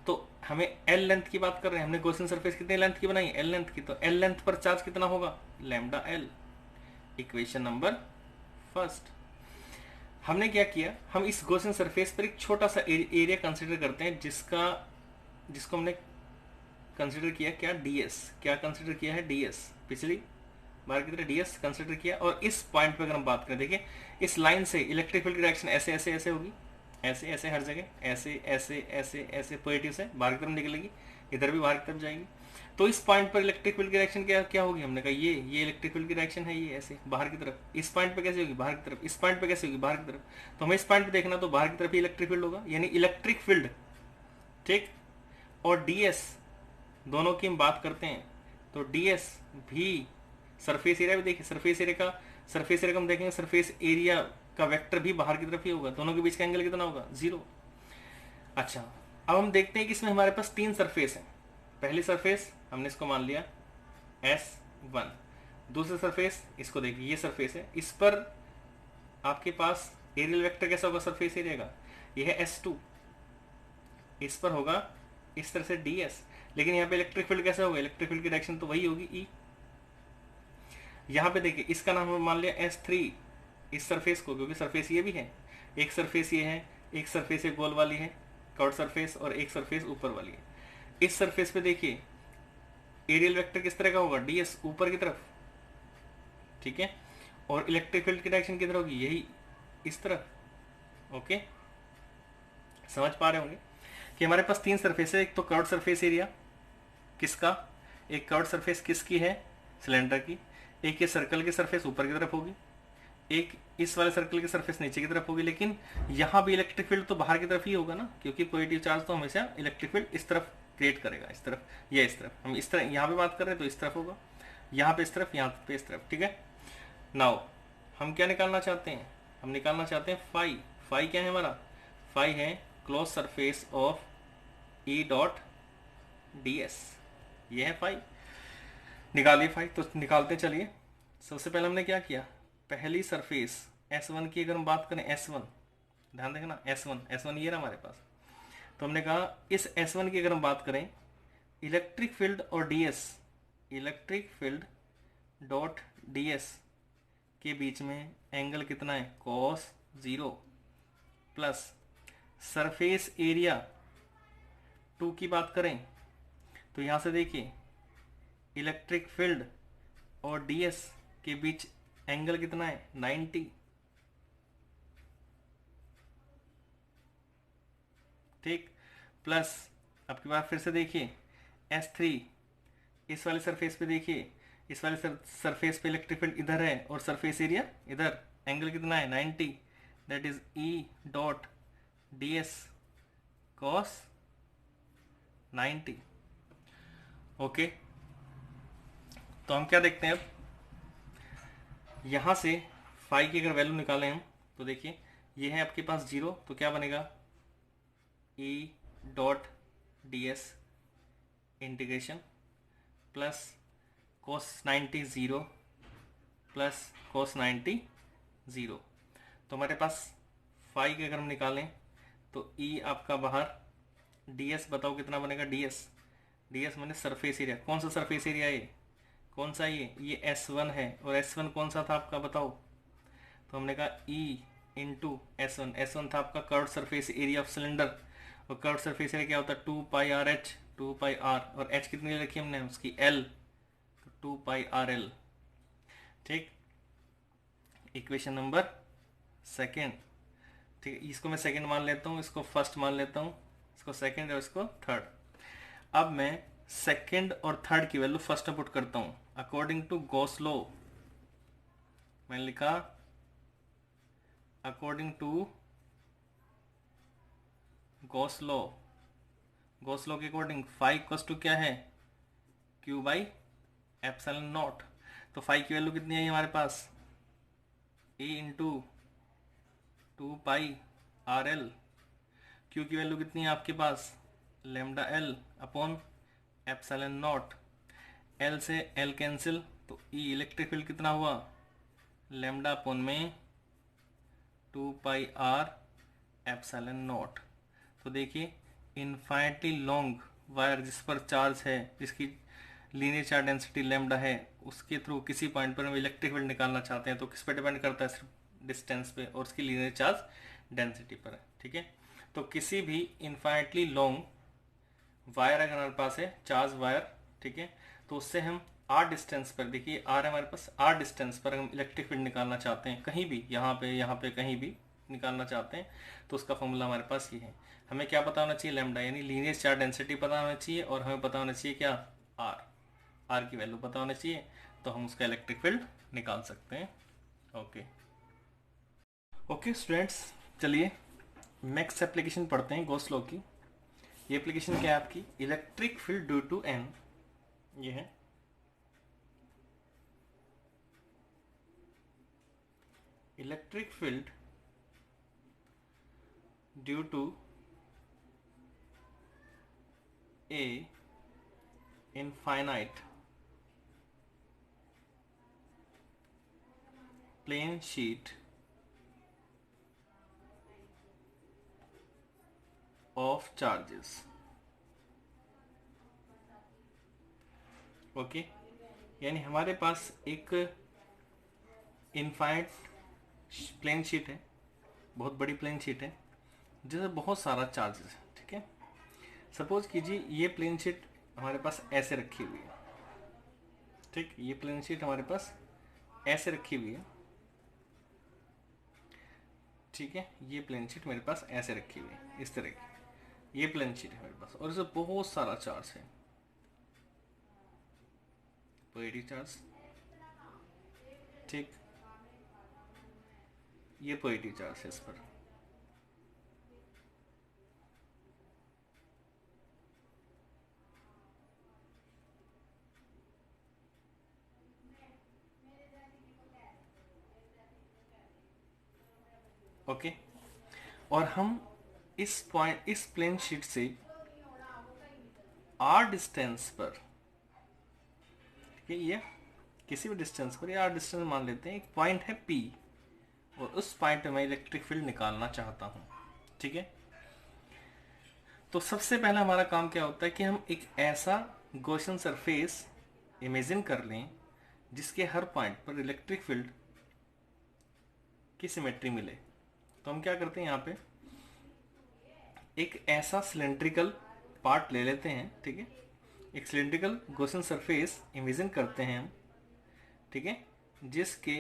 तो हमें एल लेंथ की बात कर रहे हैं, हमने गॉसियन सरफेस कितने लेंथ की बनाई, एल लेंथ की, तो एल लेंथ पर चार्ज कितना होगा, lambda L. Equation number first. हमने क्या किया, हम इस गॉसियन सरफेस पर एक छोटा सा एरिया कंसिडर करते हैं जिसको हमने कंसिडर किया क्या, डीएस। क्या कंसिडर किया है, डीएस। पिछली बार की तरह डीएस कंसिडर किया। और इस पॉइंट पे अगर हम बात करें, देखिए इस लाइन से इलेक्ट्रिक फील्ड की डायरेक्शन ऐसे ऐसे ऐसे होगी, ऐसे ऐसे हर जगह, ऐसे ऐसे ऐसे ऐसे पॉजिटिव से बाहर की तरफ निकलेगी, इधर भी बाहर की तरफ जाएगी। तो इस पॉइंट पर इलेक्ट्रिक फील्ड की डायरेक्शन क्या होगी, हमने कहा ये इलेक्ट्रिक फील्ड की डायरेक्शन है, ये ऐसे बाहर की तरफ। इस पॉइंट पे कैसे होगी, बाहर की तरफ। इस पॉइंट पे कैसे होगी, बाहर की तरफ। तो हमें इस पॉइंट पे देखना, तो बाहर की तरफ ही इलेक्ट्रिक फील्ड होगा, यानी इलेक्ट्रिक फील्ड, ठीक। और डीएस दोनों की हम बात करते हैं, तो डीएस भी सरफेस एरिया भी देखिए, सरफेस एरिया का हम देखेंगे, सरफेस एरिया का वेक्टर भी बाहर की तरफ ही होगा। दोनों के बीच का एंगल कितना होगा, 0। अच्छा, अब हम देखते हैं कि इसमें हमारे पास 3 सरफेस हैं। पहली सरफेस हमने इसको मान लिया S1। दूसरी सरफेस, इसको देखिए, ये सरफेस है, इस पर आपके पास एरियल वेक्टर कैसा होगा, सरफेस एरिया का, यह है S2। इस पर होगा इस तरह से ds, लेकिन यहाँ पे इलेक्ट्रिक फील्ड कैसे होगा, इलेक्ट्रिक फील्ड की डायरेक्शन तो वही होगी E। यहाँ पे देखिए, इसका नाम हम मान लिया S3, इस सरफेस को, क्योंकि सरफेस ये भी है, एक सरफेस ये है, एक सरफेस ये गोल वाली है कर्व सरफेस, और एक सरफेस ऊपर वाली है। इस सरफेस पे देखिए एरियल वेक्टर किस तरह का होगा, ds, ऊपर की तरफ, ठीक है। और इलेक्ट्रिक फील्ड की डायरेक्शन किधर होगी, यही इस तरफ। ओके, समझ पा रहे होंगे कि हमारे पास 3 सरफेस है। एक तो कर्व सरफेस एरिया किसका, एक कर्व सरफेस किसकी है, सिलेंडर की। एक ये सर्कल की सरफेस ऊपर की तरफ होगी, एक इस वाले सर्कल की सरफेस नीचे की तरफ होगी। लेकिन यहाँ भी इलेक्ट्रिक फील्ड तो बाहर की तरफ ही होगा ना, क्योंकि पॉजिटिव चार्ज तो हमेशा इलेक्ट्रिक फील्ड इस तरफ क्रिएट करेगा, इस तरफ या इस तरफ। हम इस तरह यहाँ पे बात कर रहे हैं तो इस तरफ होगा, यहाँ पे इस तरफ, यहाँ पे इस तरफ, ठीक है। नाउ हम क्या निकालना चाहते हैं, हम निकालना चाहते हैं फाई। फाई क्या है हमारा, फाई है close surface of E dot ds, ये है फाई। निकालिए फाई, तो निकालते चलिए। सबसे पहले हमने क्या किया, पहली सरफेस S1 की अगर हम बात करें, S1 ध्यान देखना, S1 ये रहा हमारे पास। तो हमने कहा इस S1 की अगर हम बात करें, इलेक्ट्रिक फील्ड और ds, electric field dot ds के बीच में एंगल कितना है, cos 0 प्लस सरफेस एरिया 2 की बात करें, तो यहां से देखिए इलेक्ट्रिक फील्ड और ds के बीच एंगल कितना है, 90, ठीक। प्लस आपके पास फिर से देखिए S3, इस वाले सरफेस पे देखिए, इस वाले सरफेस पे इलेक्ट्रिक फील्ड इधर है और सरफेस एरिया इधर, एंगल कितना है, 90, that is E dot ds cos 90। Okay, तो हम क्या देखते हैं अब, यहां से फाई की अगर वैल्यू निकालें हम, तो देखिए ये है आपके पास 0, तो क्या बनेगा, ई dot D S integration plus cos 90 0 plus cos 90 0। तो हमारे पास फाई के अगर हम निकालें तो ई आपका बाहर, ds बताओ कितना बनेगा, ds मैंने सरफेस एरिया, कौन सा सरफेस एरिया है, कौन सा ये S1 है, और S1 कौन सा था आपका बताओ, तो हमने कहा E इंटू S1 था आपका curve surface area of cylinder, और कर्व सरफेस एरिया क्या होता है, 2πr/h, 2πr, और h कितनी ले रखी हमने उसकी L, तो 2πrl। ठीक, इक्वेशन नंबर सेकेंड। ठीक है, इसको मैं सेकेंड मान लेता हूँ, इसको फर्स्ट मान लेता हूँ, इसको सेकेंड और इसको थर्ड। अब मैं सेकेंड और थर्ड की वैल्यू फर्स्ट में पुट करता हूँ अकॉर्डिंग टू गॉस लॉ। मैंने लिखा according to Gauss law, Gauss law के अकॉर्डिंग फाई इक्वल्स टू क्या है, क्यू बाई एप्सिलॉन नॉट। तो फाई की वैल्यू कितनी आई हमारे पास, ए इंटू 2πrl। क्यू की वैल्यू कितनी है आपके पास, lambda l upon epsilon naught. L से एल कैंसिल, तो ई इलेक्ट्रिक फील्ड कितना हुआ, लेमडा अपॉन में 2πr एप्सिलॉन नॉट। तो देखिए इनफाइनिटली लॉन्ग वायर जिस पर चार्ज है, जिसकी लीनियर चार्ज डेंसिटी लेमडा है, उसके थ्रू किसी पॉइंट पर हम इलेक्ट्रिक फील्ड निकालना चाहते हैं, तो किस पर डिपेंड करता है, सिर्फ डिस्टेंस पे और उसकी लीनियर चार्ज डेंसिटी पर है। ठीक है, तो किसी भी इनफाइनिटली लॉन्ग वायर अगर हमारे पास है, चार्ज वायर, ठीक है, तो उससे हम आर डिस्टेंस पर, देखिए आर हमारे पास, आर डिस्टेंस पर हम इलेक्ट्रिक फील्ड निकालना चाहते हैं, कहीं भी, यहाँ पे कहीं भी निकालना चाहते हैं, तो उसका फॉर्मूला हमारे पास ये है। हमें क्या पता होना चाहिए, लेमडा यानी लीनियर चार्ज डेंसिटी पता होना चाहिए, और हमें पता होना चाहिए क्या, आर की वैल्यू पता होना चाहिए, तो हम उसका इलेक्ट्रिक फील्ड निकाल सकते हैं। ओके स्टूडेंट्स, चलिए नेक्स्ट एप्लीकेशन पढ़ते हैं गॉस लॉ की। ये एप्लीकेशन क्या है आपकी, electric field due to an, ये है electric field due to a infinite plane sheet of charges. Okay, यानी हमारे पास एक इनफाइनाइट प्लेन शीट है, बहुत बड़ी प्लेन शीट है जिसमें बहुत सारा चार्जेस है। ठीक है, सपोज कीजिए ये प्लेन शीट हमारे पास ऐसे रखी हुई है। ठीक, ये प्लेन शीट हमारे पास ऐसे रखी हुई है। ठीक है, ये प्लेन शीट मेरे पास ऐसे रखी हुई है, इस तरह की ये प्लेन शीट है मेरे पास, और इसमें बहुत सारा चार्ज है, पॉजिटिव चार्ज। ठीक, ये पॉजिटिव चार्ज है इस पर। ओके, और हम इस पॉइंट, इस प्लेन शीट से आर डिस्टेंस पर, ठीक है, ये किसी भी डिस्टेंस पर, या आर डिस्टेंस मान लेते हैं, एक पॉइंट है पी, और उस पॉइंट पे मैं इलेक्ट्रिक फील्ड निकालना चाहता हूं। ठीक है, तो सबसे पहला हमारा काम क्या होता है कि हम एक ऐसा गॉसियन सरफेस इमेजिन कर लें जिसके हर पॉइंट पर इलेक्ट्रिक फील्ड की सिमेट्री मिले। तो हम क्या करते हैं, यहाँ पे एक ऐसा सिलेंड्रिकल पार्ट ले लेते हैं। ठीक है, एक सिलेंड्रिकल गॉसियन सरफेस इमेजिन करते हैं हम। ठीक है, जिसके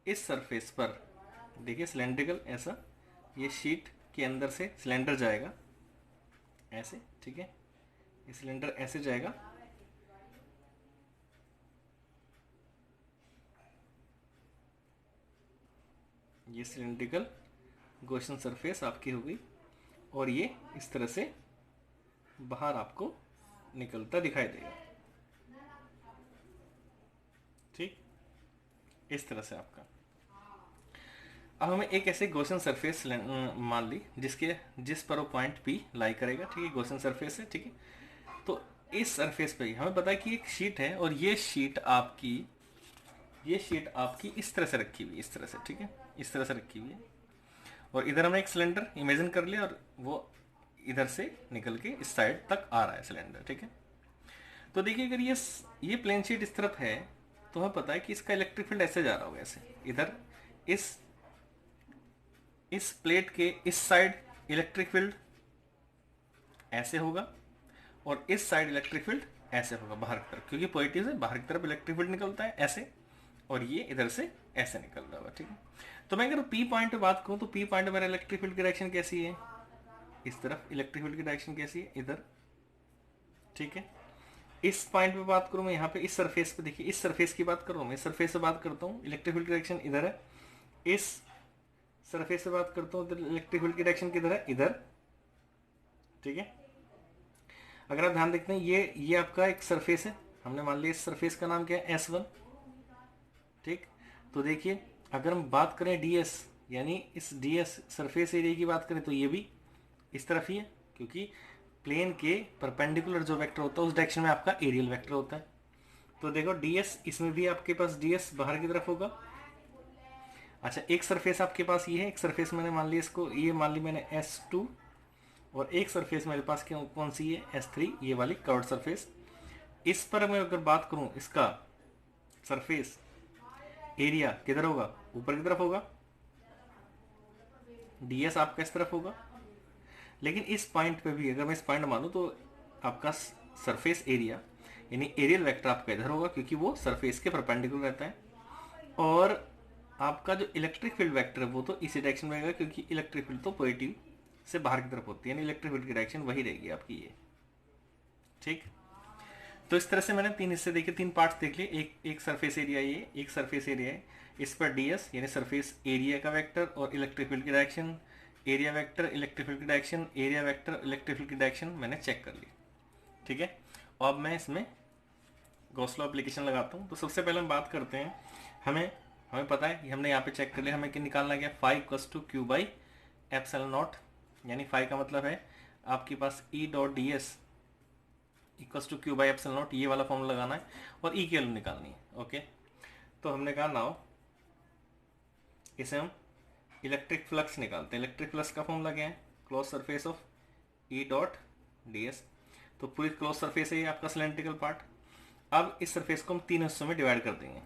इस सरफेस पर, देखिए सिलेंड्रिकल ऐसा, ये शीट के अंदर से सिलेंडर जाएगा ऐसे। ठीक है, ये सिलेंडर ऐसे जाएगा, ये सिलेंड्रिकल गॉसियन सरफेस आपकी हो गई, और ये इस तरह से बाहर आपको निकलता दिखाई देगा। ठीक, इस तरह से आपका। अब हमें एक ऐसे गॉसियन सरफेस मान ली जिस पर वो पॉइंट P लाई करेगा। ठीक है, गॉसियन सरफेस है। ठीक है, तो इस सरफेस पे हमें पता है कि एक शीट है और ये शीट आपकी इस तरह से रखी हुई है, इस तरह से। ठीक है, इस तरह से रखी हुई है और इधर हमने एक सिलेंडर इमेजिन कर लिया और वो इधर से निकल के इस साइड तक आ रहा है सिलेंडर। ठीक है, तो देखिए अगर ये प्लेन शीट इस तरफ है तो हमें पता है कि इसका इलेक्ट्रिक फील्ड ऐसे जा रहा होगा, ऐसे इधर इस प्लेट के इस साइड इलेक्ट्रिक फील्ड ऐसे होगा और इस साइड इलेक्ट्रिक फील्ड ऐसे होगा बाहर की तरफ, क्योंकि पॉजिटिव से बाहर की तरफ इलेक्ट्रिक फील्ड निकलता है ऐसे, और ये इधर से ऐसे निकल रहा होगा। ठीक है, तो मैं अगर P पॉइंट पे बात करूं तो P पॉइंट पे मेरा इलेक्ट्रिक फील्ड की डायरेक्शन कैसी है, इस तरफ इलेक्ट्रिक फील्ड की डायरेक्शन कैसी है, इधर। ठीक है, इस पॉइंट पे बात करूं मैं यहाँ पे इस सरफेस पे, देखिए इस सरफेस की बात करूं मैं, इस सरफेस से बात करता हूँ, इलेक्ट्रिक फील्ड की डायरेक्शन इधर है। इस सरफेस से बात करता हूँ तो इलेक्ट्रिक फील्ड की डायरेक्शन किधर है, इधर। ठीक है, अगर आप ध्यान देखते हैं ये आपका एक सरफेस है, हमने मान लिया इस सरफेस का नाम क्या है, S1। ठीक, तो देखिए अगर हम बात करें ds यानी इस ds सरफेस एरिया की बात करें तो ये भी इस तरफ ही है, क्योंकि प्लेन के परपेंडिकुलर जो वेक्टर होता है उस डायरेक्शन में आपका एरियल वेक्टर होता है। तो देखो ds, इसमें भी आपके पास ds बाहर की तरफ होगा। अच्छा, एक सरफेस आपके पास ये है, एक सरफेस मैंने मान लिया इसको, ये मान ली मैंने S2, और एक सरफेस मेरे पास कौन सी है, S3, ये वाली कर्व्ड सरफेस। इस पर मैं अगर बात करूं, इसका सरफेस एरिया किधर होगा, ऊपर की तरफ होगा, ds आपका इस तरफ होगा। लेकिन इस पॉइंट पे भी अगर मैं इस पॉइंट मानूं तो आपका सरफेस एरिया यानी एरियल वेक्टर आपका इधर होगा, क्योंकि वो सरफेस के परपेंडिकुलर रहता है। और आपका जो इलेक्ट्रिक फील्ड वेक्टर है वो तो इसी डायरेक्शन में रहेगा, क्योंकि इलेक्ट्रिक फील्ड तो पॉजिटिव से बाहर की तरफ होती है, यानी इलेक्ट्रिक फील्ड की डायरेक्शन वही रहेगी आपकी ये। ठीक, तो इस तरह से मैंने तीन हिस्से देखे, तीन पार्ट्स देख लिए। एक सरफेस एरिया, ये एक सरफेस एरिया है, इस पर ds यानी सरफेस एरिया का वेक्टर और इलेक्ट्रिक फील्ड की direction, area vector electric field की direction, area vector electric field की डायरेक्शन मैंने चेक कर ली। ठीक है, और अब मैं इसमें गॉस लॉ एप्लीकेशन लगाता हूँ। तो सबसे पहले हम बात करते हैं, हमें पता है, हमने यहाँ पे चेक कर लिया, हमें क्या निकालना गया, phi equals to Q by epsilon naught, यानी फाई का मतलब है आपके पास E dot D S equals to Q by epsilon naught, ये वाला फॉर्मूला लगाना है और E की वैल्यू निकालनी है। ओके, तो हमने कहा नाउ इसे हम इलेक्ट्रिक फ्लक्स निकालते हैं। इलेक्ट्रिक फ्लक्स का फॉर्मूला क्या है, close surface of E dot D S. तो पूरी क्लोज सरफेस है ये आपका सिलेंड्रिकल पार्ट। अब इस सरफेस को हम तीन हिस्सों में डिवाइड कर देंगे,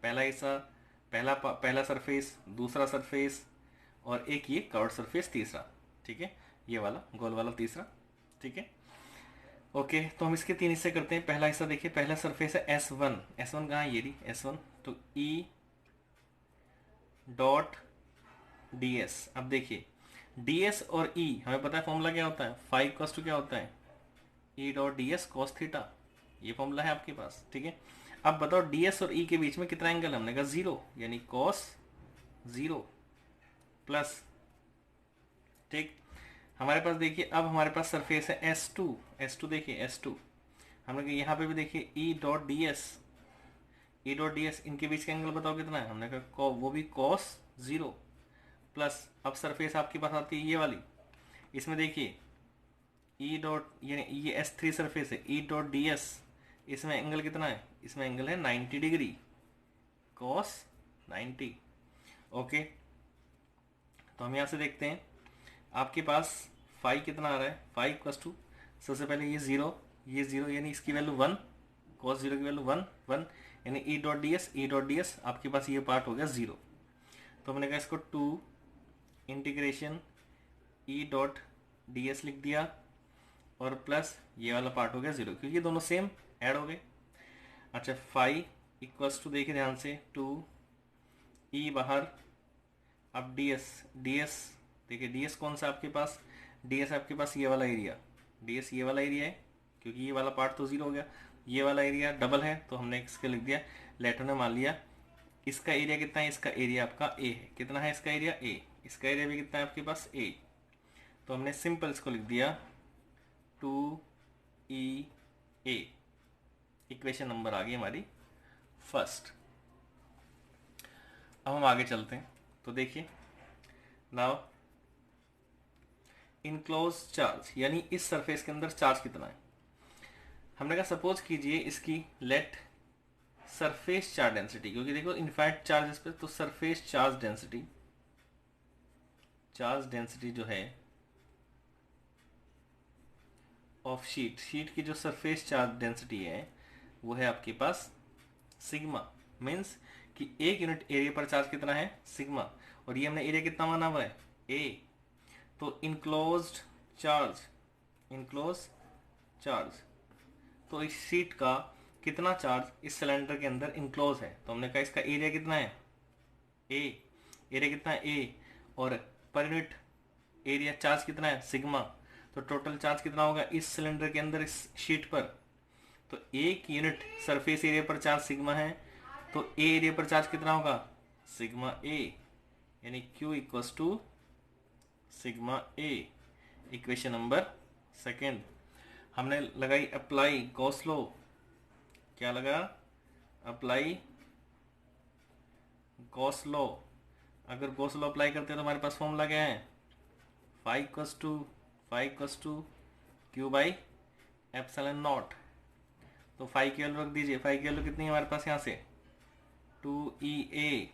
पहला हिस्सा पहला सरफेस, दूसरा सरफेस और एक ये कर्व्ड सरफेस तीसरा। ठीक है, ये वाला गोल वाला तीसरा। ठीक है, ओके, तो हम इसके तीन हिस्से करते हैं। पहला हिस्सा देखिए, पहला सरफेस है S1। S1 कहाँ है, ये रही S1। तो E डॉट डी एस। अब देखिए ds और E हमें पता है फॉर्मूला क्या होता है, फाई इक्वल्स टू क्या होता है, E dot D S cos theta, ये फॉर्मूला है आपके पास। ठीक है, अब बताओ ds और E के बीच में कितना एंगल है, हमने कहा 0, यानी कॉस 0 प्लस। ठीक, हमारे पास देखिए अब हमारे पास सरफेस है S2 देखिए S2, हमने कहा यहाँ पे भी देखिए E डॉट डी एस, इनके बीच का एंगल बताओ कितना है, हमने कहा वो भी cos 0 प्लस। अब सरफेस आपके पास आती है ये वाली, इसमें देखिए E डॉट यानी ये S3 सरफेस है, E डॉट डी एस, इसमें एंगल कितना है, इसमें एंगल है 90 डिग्री, cos 90। ओके, तो हम यहाँ से देखते हैं आपके पास फाई कितना आ रहा है, फाई इक्वल्स टू सबसे पहले ये जीरो यानी इसकी वैल्यू 1, cos 0 की वैल्यू 1 यानी E डॉट डी एस आपके पास ये पार्ट हो गया 0। तो हमने कहा इसको 2 integration E dot D S लिख दिया और प्लस ये वाला पार्ट हो गया 0, क्योंकि ये दोनों सेम ऐड हो गए। अच्छा, फाई इक्वल्स टू देखिए ध्यान से 2 E बाहर, अब डी एस देखिए ds कौन सा आपके पास, ds आपके पास ये वाला एरिया, ds ये वाला एरिया है, क्योंकि ये वाला पार्ट तो 0 हो गया, ये वाला एरिया डबल है तो हमने इसके लिख दिया, लेटर ने मान लिया इसका एरिया कितना है, इसका एरिया आपका a है, कितना है इसका एरिया a, इसका एरिया भी कितना है आपके पास a। तो हमने सिंपल इसको लिख दिया 2EA। इक्वेशन नंबर आ गई हमारी फर्स्ट। अब हम आगे चलते हैं। तो देखिए नाउ इनक्लोज चार्ज, यानी इस सरफेस के अंदर चार्ज कितना है। हमने कहा सपोज कीजिए इसकी लेट सरफेस चार्ज डेंसिटी, क्योंकि देखो इनफाइनाइट चार्ज इस पे, तो सरफेस चार्ज डेंसिटी जो है ऑफ शीट की जो सरफेस चार्ज डेंसिटी है वो है आपके पास सिग्मा। मीन्स कि एक यूनिट एरिया पर चार्ज कितना है, सिग्मा। और ये हमने एरिया कितना माना हुआ है, ए। तो इनक्लोज चार्ज, तो इस शीट का कितना चार्ज इस सिलेंडर के अंदर इनक्लोज है। तो हमने कहा इसका एरिया कितना है, ए। एरिया कितना है, ए। और पर यूनिट एरिया चार्ज कितना है, सिग्मा। तो टोटल चार्ज कितना होगा इस सिलेंडर के अंदर, इस शीट पर। तो एक यूनिट सरफेस एरिया पर चार्ज सिग्मा है, तो ए एरिया पर चार्ज कितना होगा, सिग्मा ए, यानी Q equals to sigma A. Equation number second. हमने लगाई अप्लाई गॉस लॉ। क्या लगा, अप्लाई गॉस लॉ। अगर गॉस लॉ अप्लाई करते हैं तो हमारे पास फॉर्मूला क्या है, phi equals to Q by epsilon naught. तो फाई की वैल्यू रख दीजिए। फाई की वैल्यू कितनी है हमारे पास यहाँ से, 2EA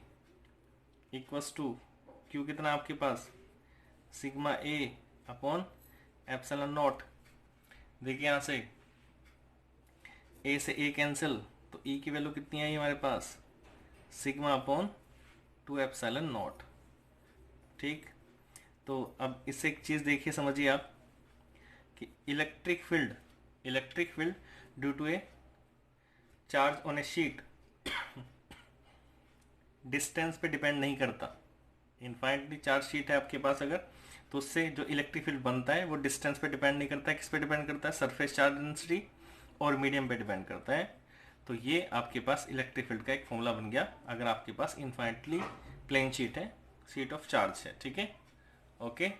इक्वल्स टू क्यू कितना आपके पास, sigma a upon epsilon naught. देखिए यहाँ से ए से ए कैंसिल, तो ई की वैल्यू कितनी आई हमारे पास, सिग्मा अपॉन 2 एप्सिलॉन नॉट। ठीक, तो अब इससे एक चीज़ देखिए, समझिए आप कि electric field due to a charge on a sheet distance पे डिपेंड नहीं करता। इनफाइनाइटली चार्ज शीट है आपके पास अगर, तो उससे जो इलेक्ट्रिक फील्ड बनता है वो डिस्टेंस पे डिपेंड नहीं करता है। किस पे डिपेंड करता है, सरफेस चार्ज डेंसिटी और मीडियम पे डिपेंड करता है। तो ये आपके पास इलेक्ट्रिक फील्ड का एक फॉर्मूला बन गया अगर आपके पास इनफाइनाइटली प्लेन शीट है, शीट ऑफ चार्ज है। ठीक है, ओके।